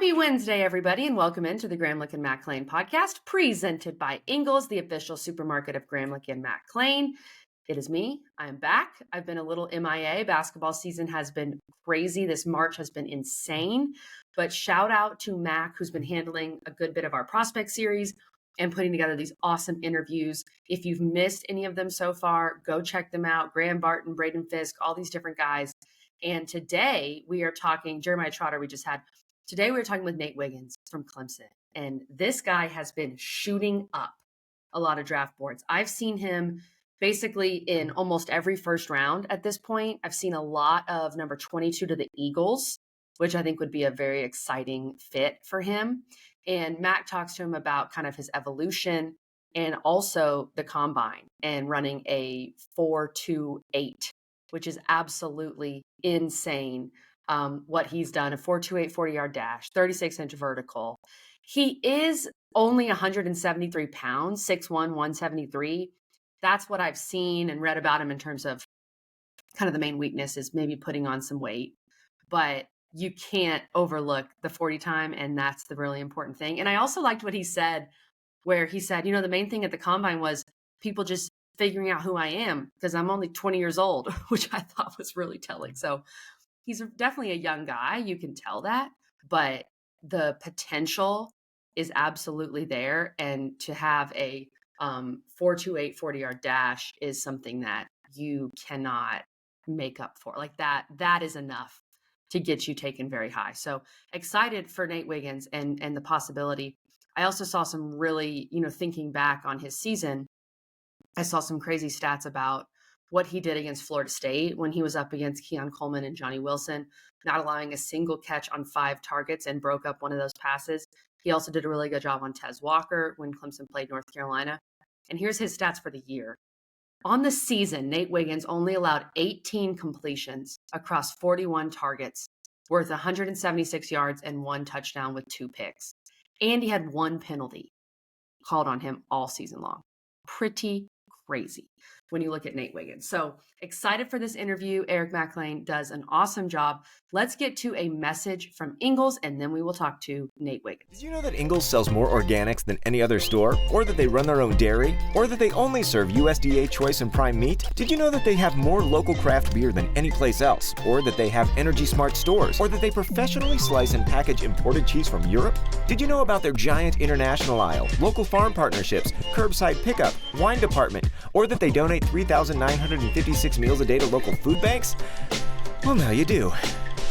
Happy Wednesday, everybody, and welcome into the Gramlich and Matt Klein podcast, presented by Ingles, the official supermarket of Gramlich and Matt Klein. It is me. I'm back. I've been a little MIA. Basketball season has been crazy. This March has been insane. But shout out to Mac, who's been handling a good bit of our prospect series and putting together these awesome interviews. If you've missed any of them so far, go check them out. Graham Barton, Braden Fisk, all these different guys. And today we are talking, Jeremiah Trotter we just had. Today we were talking with Nate Wiggins from Clemson. And this guy has been shooting up a lot of draft boards. I've seen him basically in almost every first round at this point. I've seen a lot of number 22 to the Eagles, which I think would be a very exciting fit for him. And Mac talks to him about kind of his evolution and also the combine and running a 4.28, which is absolutely insane. What he's done, a 4.28 40-yard dash, 36-inch vertical. He is only 173 pounds, 6'1", 173. That's what I've seen and read about him in terms of kind of the main weakness is maybe putting on some weight. But you can't overlook the 40 time, and that's the really important thing. And I also liked what he said, where he said, the main thing at the combine was people just figuring out who I am because I'm only 20 years old, which I thought was really telling. So he's definitely a young guy. You can tell that, but the potential is absolutely there. And to have a 4.28 40-yard dash is something that you cannot make up for. Like that is enough to get you taken very high. So excited for Nate Wiggins and the possibility. I also saw some really, thinking back on his season, I saw some crazy stats about what he did against Florida State when he was up against Keon Coleman and Johnny Wilson, not allowing a single catch on 5 targets and broke up one of those passes. He also did a really good job on Tez Walker when Clemson played North Carolina. And here's his stats for the year. On the season, Nate Wiggins only allowed 18 completions across 41 targets, worth 176 yards and 1 touchdown with 2 picks. And he had 1 penalty called on him all season long. Pretty crazy when you look at Nate Wiggins. So excited for this interview. Eric McLean does an awesome job. Let's get to a message from Ingles, and then we will talk to Nate Wiggins. Did you know that Ingles sells more organics than any other store? Or that they run their own dairy? Or that they only serve USDA choice and prime meat? Did you know that they have more local craft beer than any place else? Or that they have Energy Smart stores? Or that they professionally slice and package imported cheese from Europe? Did you know about their giant international aisle, local farm partnerships, curbside pickup, wine department? Or that they donate 3,956 meals a day to local food banks? Well, now you do.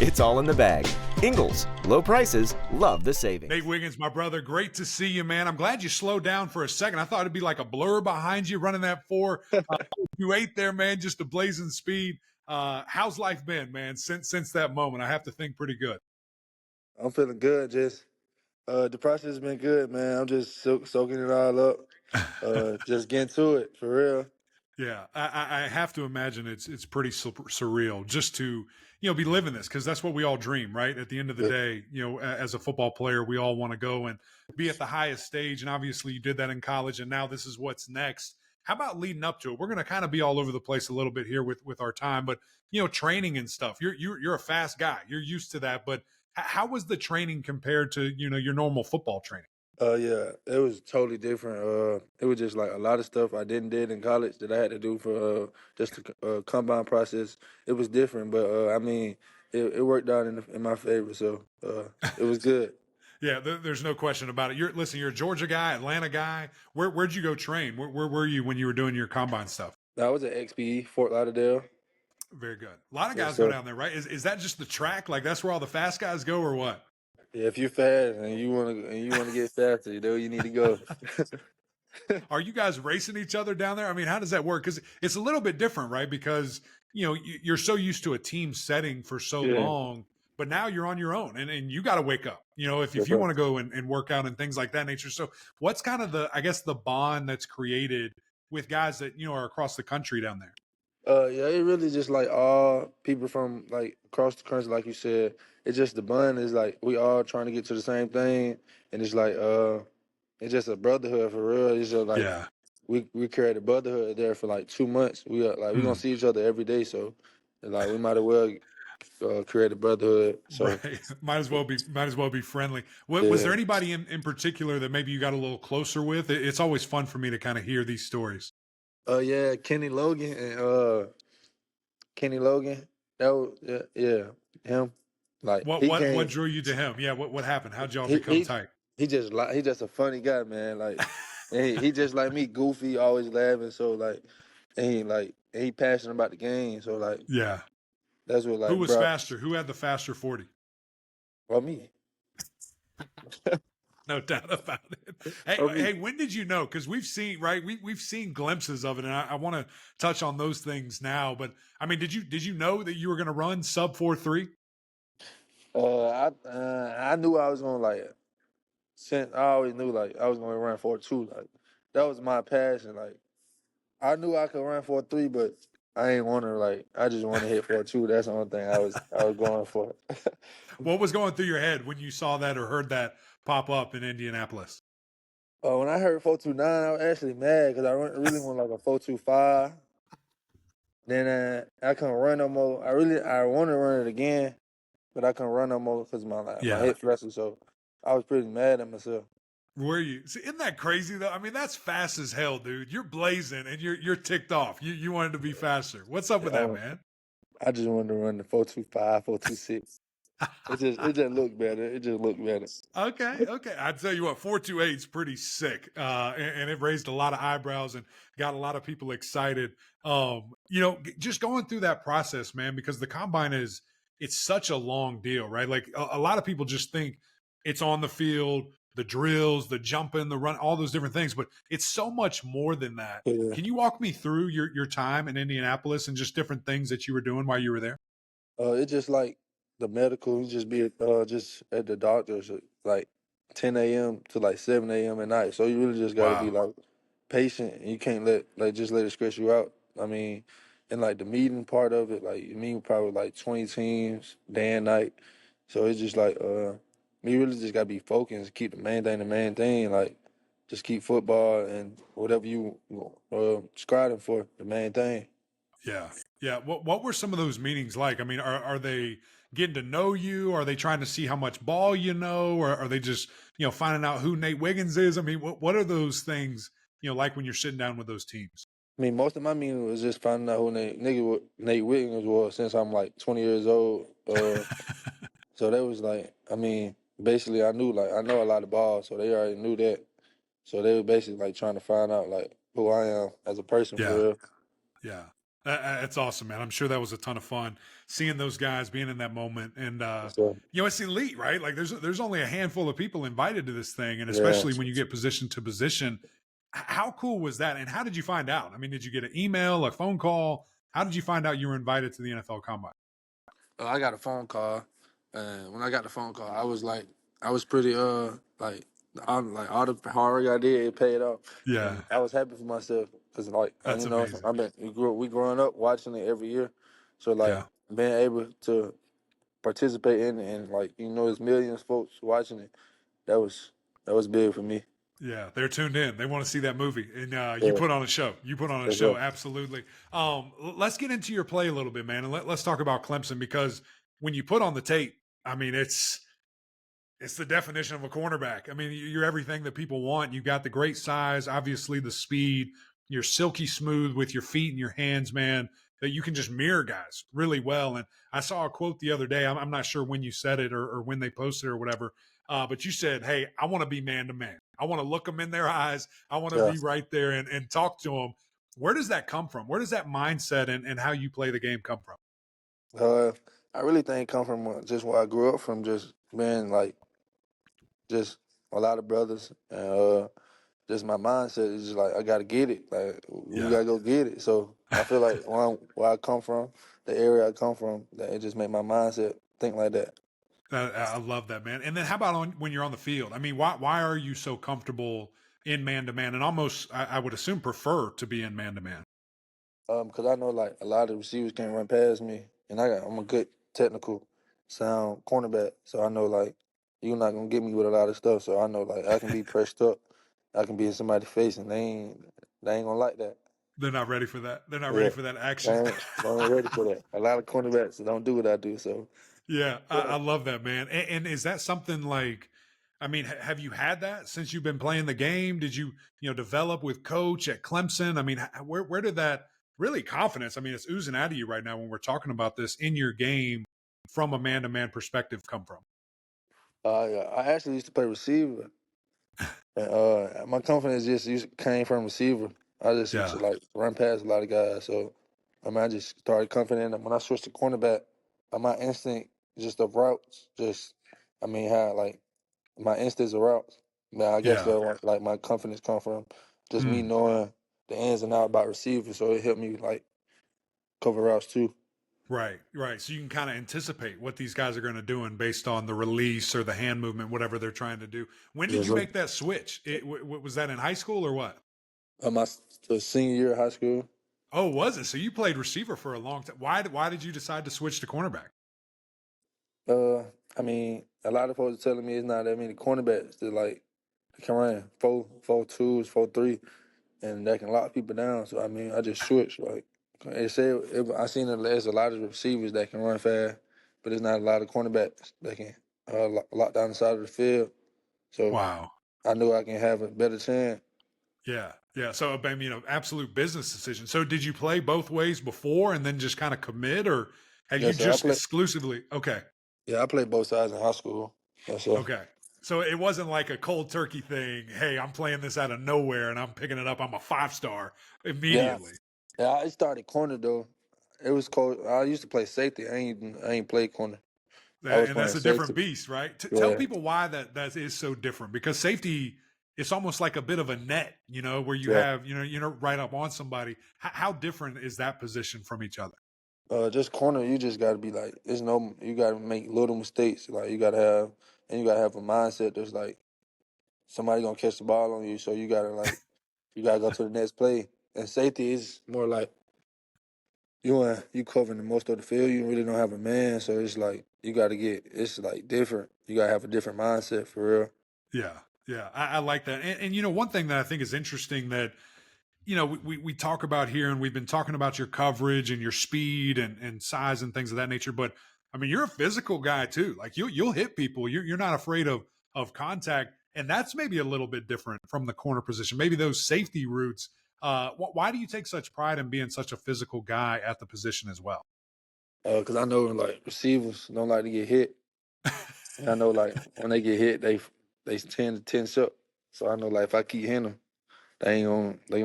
It's all in the bag. Ingles, low prices, love the savings. Nate Wiggins, my brother, great to see you, man. I'm glad you slowed down for a second. I thought it'd be like a blur behind you running that 4.28 there, man, just a blazing speed. How's life been, man, since that moment? I have to think pretty good. I'm feeling good. Just the process has been good, man. I'm just soaking it all up. Just getting to it for real. Yeah, I have to imagine it's pretty surreal just to be living this, because that's what we all dream, right? At the end of the day, as a football player, we all want to go and be at the highest stage, and obviously you did that in college, and now this is what's next. How about leading up to it? We're going to kind of be all over the place a little bit here with our time, but training and stuff. You're a fast guy. You're used to that, but how was the training compared to your normal football training? Yeah, it was totally different. It was just like a lot of stuff I did in college that I had to do for just the combine process. It was different, but I mean, it worked out in my favor, so it was good. Yeah, there's no question about it. You're a Georgia guy, Atlanta guy. Where'd you go train? Where were you when you were doing your combine stuff? I was at XPE, Fort Lauderdale. Very good. A lot of guys go down there, right? Is that just the track? Like that's where all the fast guys go, or what? Yeah, if you're fast and you wanna get faster, you need to go. Are you guys racing each other down there? I mean, how does that work? Because it's a little bit different, right? Because you're so used to a team setting for so long, but now you're on your own, and you got to wake up. If you want to go and work out and things like that nature. So, what's kind of the bond that's created with guys that are across the country down there? Yeah, it really just like all people from like across the country, like you said. It's just the bond is like we all trying to get to the same thing, and it's like it's just a brotherhood for real. It's just like we carried a brotherhood there for like 2 months. We we gonna see each other every day, so like we might as well create a brotherhood. So Right. Might as well be friendly. Was there yeah, anybody in particular that maybe you got a little closer with? It's always fun for me to kind of hear these stories. yeah, Kenny Logan. That was yeah, him. Like What he what what came, drew you to him? Yeah, what happened? How'd y'all he become he tight? he just a funny guy, man. Like and he just like me, goofy, always laughing. So like, and he passionate about the game. So like Yeah. that's what Who like was bro. faster? Who had the faster 40? Well, me, No doubt about it. Hey, or me. hey, when did you know? Because we've seen, right? We've seen glimpses of it, and I want to touch on those things now. But I mean, did you know that you were going to run sub 4.3? I knew I was gonna like since I always knew like I was gonna run 4.2. Like that was my passion. Like I knew I could run 4.3, but I ain't want to like. I just want to hit 4.2. That's the only thing I was going for. What was going through your head when you saw that or heard that pop up in Indianapolis? When I heard 4.29, I was actually mad because really want like a 4.25. Then I couldn't run no more. I want to run it again, but I couldn't run no more because my Yeah. hip flexion. So I was pretty mad at myself. Were you? See, isn't that crazy though? I mean, that's fast as hell, dude. You're blazing and you're ticked off. You wanted to be faster. What's up with that, Uh, man? I just wanted to run the 4.25, 4.26. It just looked better. It just looked better. Okay. I'd tell you what, 4.28 is pretty sick, and it raised a lot of eyebrows and got a lot of people excited. Just going through that process, man, because the combine it's such a long deal, right? Like a lot of people just think it's on the field, the drills, the jumping, the run, all those different things, but it's so much more than that. Yeah. Can you walk me through your time in Indianapolis and just different things that you were doing while you were there? It's just like the medical. You just be just at the doctor's like 10 a.m. to like 7 a.m. at night. So you really just got to be Wow. like patient. And you can't just let it stress you out. I mean, and like the meeting part of it, like you meet probably like 20 teams day and night. So it's just like me really just gotta be focused, keep the main thing. Like just keep football and whatever you striving for, the main thing. Yeah. Yeah. What were some of those meetings like? I mean, are they getting to know you? Are they trying to see how much ball you know? Or are they just, finding out who Nate Wiggins is? I mean, what are those things, like when you're sitting down with those teams? I mean, most of my meeting was just finding out who Nate Wiggins was since I'm like 20 years old. So that was like, I mean, basically I know a lot of ball, so they already knew that. So they were basically like trying to find out like who I am as a person for Yeah. real. Yeah. That's awesome, man. I'm sure that was a ton of fun seeing those guys being in that moment. And, So it's elite, right? Like there's only a handful of people invited to this thing. And yeah. especially when you get position to position, how cool was that? And how did you find out? I mean, did you get an email, a phone call? How did you find out you were invited to the NFL Combine? I got a phone call, and when I got the phone call, I was pretty like all the hard work I did, it paid off, Yeah, and I was happy for myself because like that's amazing. we growing up watching it every year, so like Yeah. being able to participate in it and like there's millions of folks watching it, that was big for me. Yeah, they're tuned in. They want to see that movie, and you Yeah, put on a show. You put on a that's show, right. absolutely. Let's get into your play a little bit, man, and let's talk about Clemson because when you put on the tape, I mean, it's the definition of a cornerback. I mean, you're everything that people want. You've got the great size, obviously the speed. You're silky smooth with your feet and your hands, man, that you can just mirror guys really well. And I saw a quote the other day. I'm not sure when you said it or when they posted it or whatever, but you said, hey, I want to be man to man. I want to look them in their eyes. I want to Yeah. be right there and talk to them. Where does that come from? Where does that mindset and how you play the game come from? I really think it come from just where I grew up from, just being like just a lot of brothers, and just my mindset is just like I gotta get it. Like we Yeah. gotta go get it. So I feel like where I come from, the area I come from, that it just made my mindset think like that. I love that, man. And then how about when you're on the field? I mean, why are you so comfortable in man to man, and almost I would assume prefer to be in man to man? Because I know like a lot of receivers can't run past me, and I'm a good technical, sound cornerback. So I know like you're not gonna get me with a lot of stuff. So I know like I can be pressed up, I can be in somebody's face, and they ain't gonna like that. They're not ready for that. They're not ready Yeah, for that action. I ain't ready for that. A lot of cornerbacks don't do what I do. So Yeah, yeah, I love that, man. And is that something like, I mean, have you had that since you've been playing the game? Did you, develop with coach at Clemson? I mean, where did that really confidence? I mean, it's oozing out of you right now when we're talking about this in your game from a man to man perspective come from? I actually used to play receiver. And, my confidence came from receiver. I just used to Yeah, like run past a lot of guys. So I mean, I just started confident. And when I switched to cornerback, my instinct just of routes, just I mean, how like my instincts of routes. Man, I guess yeah. like my confidence come from just me Mm. knowing the ins and outs about receivers. So it helped me like cover routes too. Right, right. So you can kind of anticipate what these guys are going to do, and based on the release or the hand movement, whatever they're trying to do. When did Yes, you sir. make that switch? Was that in high school or what? My senior year of high school. Oh, was it? So you played receiver for a long time. Why did you decide to switch to cornerback? Uh, I mean, a lot of folks are telling me it's not that many cornerbacks that like can run 4.2s, 4.3, and that can lock people down. So I mean, I just switched. Like I seen there's a lot of receivers that can run fast, but there's not a lot of cornerbacks that can lock down the side of the field. So Wow. I knew I can have a better chance. Yeah, yeah. So I mean, absolute business decision. So did you play both ways before and then just kind of commit, or have you Yes, sir. just exclusively? Okay, I played both sides in high school. Yes, sir. okay. So it wasn't like a cold turkey thing. Hey, I'm playing this out of nowhere and I'm picking it up. I'm a 5-star Yeah, immediately. I started corner though. It was cold. I used to play safety. I ain't play corner. I was And playing that's a safety. different beast, right? Tell Yeah, people why that is so different, because safety, it's almost like a bit of a net, where you yeah. have, right up on somebody. How different is that position from each other? Just corner, you just gotta be like, you gotta make little mistakes. Like you gotta have a mindset that's like somebody gonna catch the ball on you, so you gotta go to the next play. And safety is more like you covering the most of the field. You really don't have a man, so it's like it's like different. You gotta have a different mindset for real. Yeah, yeah, I like that. And one thing that I think is interesting that we talk about here, and we've been talking about your coverage and your speed and size and things of that nature. But I mean, you're a physical guy too. Like you'll hit people. You're not afraid of contact, and that's maybe a little bit different from the corner position. Maybe those safety routes. Why do you take such pride in being such a physical guy at the position as well? Because I know like receivers don't like to get hit. And I know like when they get hit, they tend to tense up. So I know like if I keep hitting them, they ain't gonna they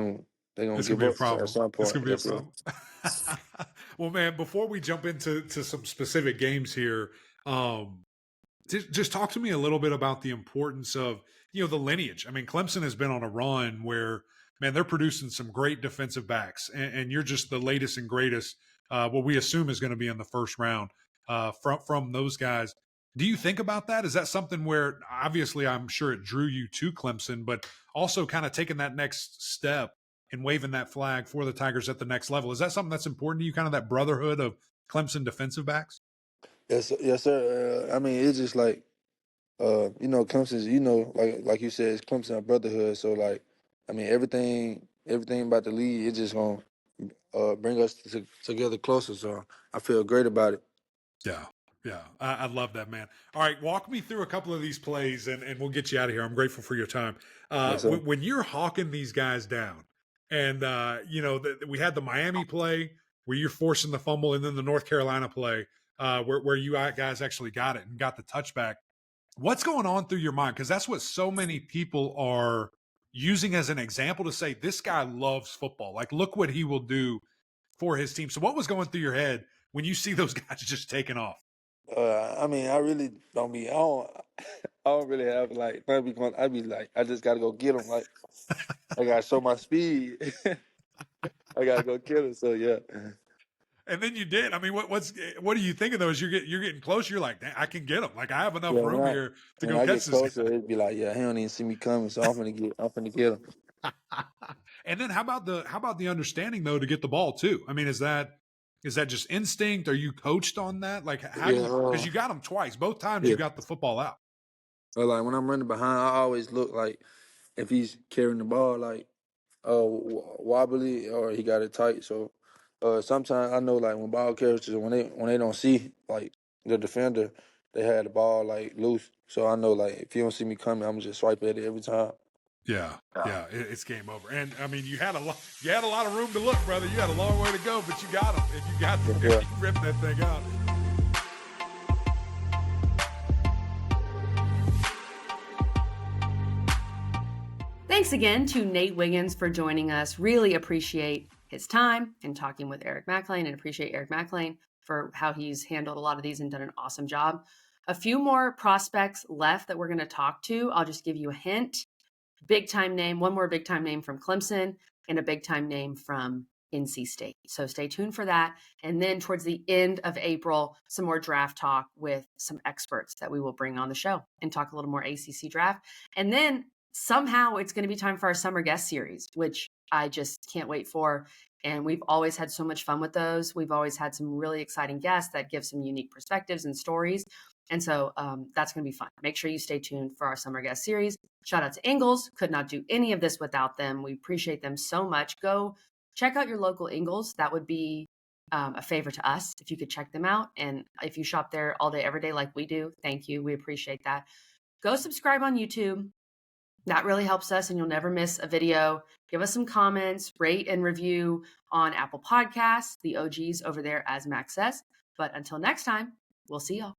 gonna It's gonna give be a up at problem. some It's point. gonna be a Yes, sir. problem. Well, man, before we jump into some specific games here, um, just talk to me a little bit about the importance of the lineage. I mean, Clemson has been on a run where, man, they're producing some great defensive backs, and you're just the latest and greatest. What we assume is going to be in the first round from those guys. Do you think about that? Is that something where obviously I'm sure it drew you to Clemson, but also kind of taking that next step and waving that flag for the Tigers at the next level? Is that something that's important to you? Kind of that brotherhood of Clemson defensive backs? Yes, sir. I mean, it's just like Clemson's. Like you said, it's Clemson a brotherhood. So like, I mean, everything about the league, it's just gonna bring us together closer. So I feel great about it. Yeah. Yeah. I love that, man. All right. Walk me through a couple of these plays and we'll get you out of here. I'm grateful for your time. Yes, sir. When you're hawking these guys down, and, we had the Miami play where you're forcing the fumble, and then the North Carolina play where you guys actually got it and got the touchback. What's going on through your mind? Because that's what so many people are using as an example to say, this guy loves football. Like, look what he will do for his team. So what was going through your head when you see those guys just taking off? I mean, I really don't be. I don't. I don't really have like. I be like, I just gotta go get them. Like, I gotta show my speed. I gotta go get them. So yeah. And then you did. I mean, what are you thinking though? As you're getting closer, you're like, I can get him. Like I have enough Yeah, room here to when go I catch get this closer, it'd be like, yeah, he don't even see me coming, so I'm finna get him. guy. And then how about the understanding though to get the ball too? I mean, is that just instinct? Are you coached on that? Like how do Yeah, you, because you got him twice, both times you yeah. got the football out. But like when I'm running behind, I always look like if he's carrying the ball, like wobbly or he got it tight. So sometimes I know like when ball carriers when they don't see like the defender, they had the ball like loose. So I know like if you don't see me coming, I'm just swipe at it every time. Yeah, it's game over. And I mean, you had a lot of room to look, brother. You had a long way to go, but you got them. And you got there, Yeah. you ripped that thing out. Thanks again to Nate Wiggins for joining us. Really appreciate his time and talking with Eric McLean, and appreciate Eric McLean for how he's handled a lot of these and done an awesome job. A few more prospects left that we're going to talk to. I'll just give you a hint. Big time name, one more big time name from Clemson, and a big time name from NC State. So stay tuned for that. And then towards the end of April, some more draft talk with some experts that we will bring on the show and talk a little more ACC draft. And then somehow it's going to be time for our summer guest series, which I just can't wait for. And we've always had so much fun with those. We've always had some really exciting guests that give some unique perspectives and stories. And so that's going to be fun. Make sure you stay tuned for our summer guest series. Shout out to Ingles. Could not do any of this without them. We appreciate them so much. Go check out your local Ingles. That would be a favor to us if you could check them out. And if you shop there all day, every day like we do, thank you. We appreciate that. Go subscribe on YouTube. That really helps us, and you'll never miss a video. Give us some comments, rate and review on Apple Podcasts, the OGs over there, as Max says. But until next time, we'll see y'all.